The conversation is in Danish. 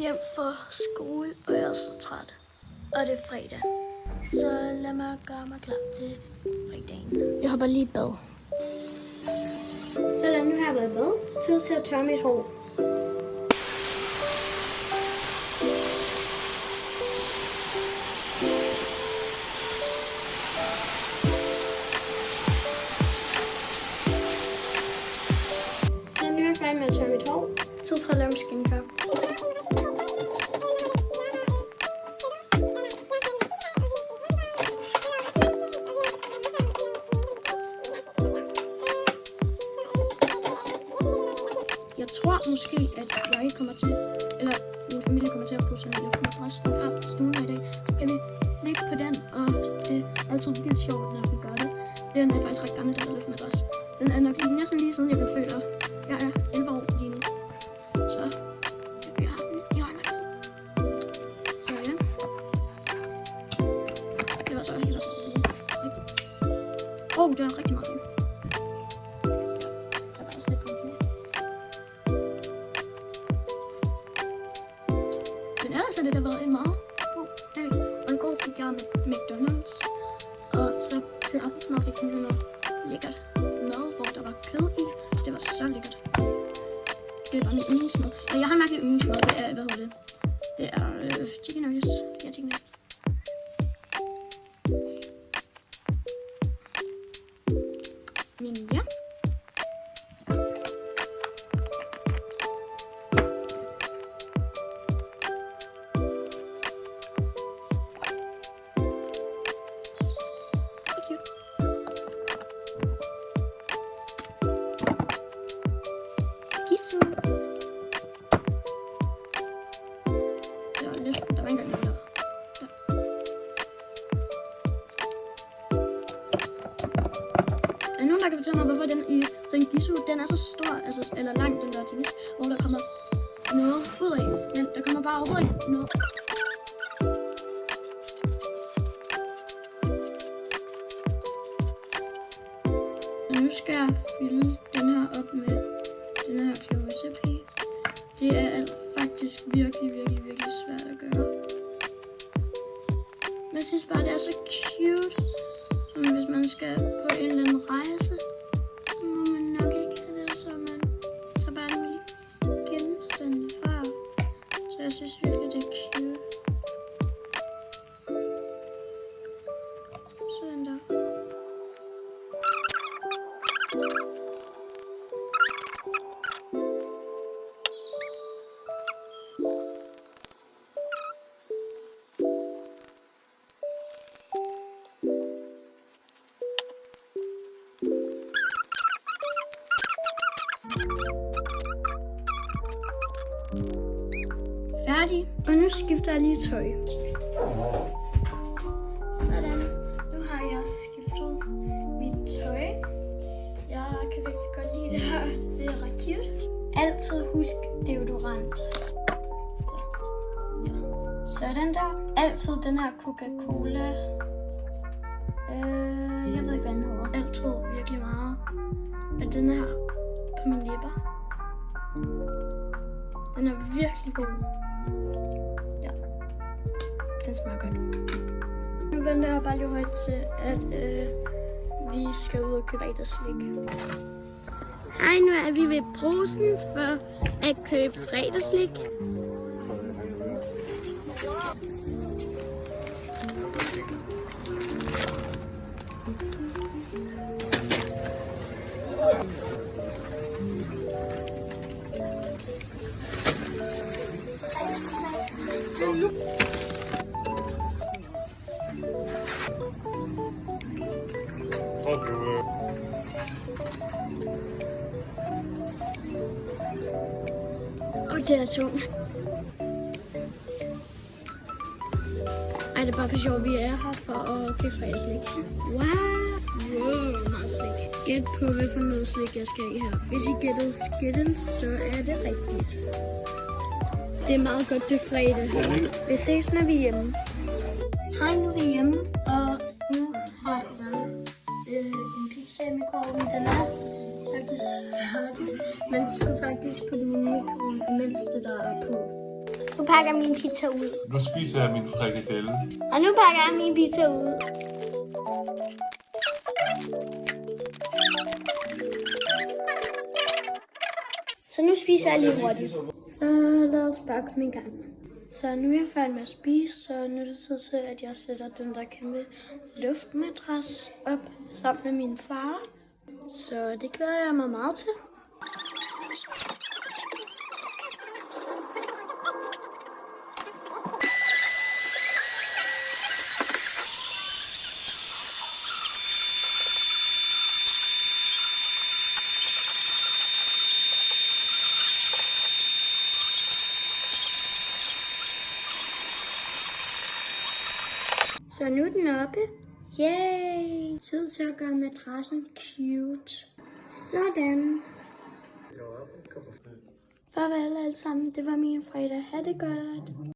hjem fra skole, og jeg er så træt. Og det er fredag. Så lad mig gøre mig klar til fredagen. Jeg hopper lige i bad. Sådan, nu har jeg været i bad. Tid til at tørre mit hår. Så nu er jeg færdig med at tørre mit hår. Tid til at lave skincare. Jeg tror måske, at jeg kommer til, eller min familie kommer til at pusse en luftmadras her i stuen i dag. Så kan vi ligge på den, og det er altid vildt sjovt, når vi gør det. Den er faktisk ret gammel, den der luftmadras. Den er nok næsten lige siden jeg blev født, og jeg er 11 år lige nu. Så vi har haft den i hånden altid. Så ja. Det var så helt rigtigt. Det var rigtig meget det. Der var også lidt på det. Men ellers har det da været en meget god dag. Og i går fik jeg McDonald's. Og så til aftensmad fik jeg sådan noget lækkert mad, hvor der var kød i. Det var så lækkert. Det var min yndlingsmad. Jeg har en mærkelig yndlingsmad. Det er, hvad hedder det? Det er chicken nuggets. Ja, chicken nuggets. Men ja. Kisu. Der var engang noget der. Er der nogen, der kan fortælle mig, hvorfor den i sådan en gisu, den er så stor, altså, eller lang, den der tennis, hvor der kommer noget ud af, men der kommer bare overhovedet ikke noget. Og nu skal jeg fylde den her op med den her close-up. Det er faktisk virkelig svært at gøre. Men jeg synes bare, det er så cute. Som hvis man skal på en eller anden rejse, så må man nok ikke have det, så man tager bare en genstande fra. Så jeg synes virkelig, det er cute. Sådan der. Færdig, og nu skifter jeg lige tøj. Sådan, nu har jeg skiftet mit tøj. Jeg kan virkelig godt lide det her, det er ret cute. Altid husk deodorant. Så, ja. Sådan der. Altid den her Coca-Cola. Jeg ved ikke, hvad den hedder. Altid virkelig meget. Og den her på mine læber. Den er virkelig god. Ja, den smager godt. Nu venter jeg bare lige højt til, at vi skal ud og købe fredagslik. Hej, nu er vi ved Brugsen for at købe fredagslik. Den er tung. Ej, det er bare for sjov, vi er her for at købe fredagslik. Wow, meget slik. Gæt på, hvad for noget slik jeg skal i her. Hvis I gættede Skittles, så er det rigtigt. Det er meget godt til fredag. Vi ses, når vi er hjemme. Hej, nu er vi hjemme, og nu har jeg en pizza i mikroovnen. Den er faktisk færdig. Man skulle faktisk putte den i mikroovnen, imens det der er på. Nu pakker min pizza ud. Nu spiser jeg min frikadelle. Og nu pakker jeg min pizza ud. Så nu spiser jeg lige hurtigt. Så lad os bare komme i gang. Så nu er jeg færdig med at spise, så nu er det tid til, at jeg sætter den der kæmpe luftmadras op sammen med min far. Så det glæder jeg mig meget til. Så nu er den oppe. Yay! Tid til at gøre madrassen cute. Sådan. Farvel alle sammen. Det var min fredag. Ha' det godt.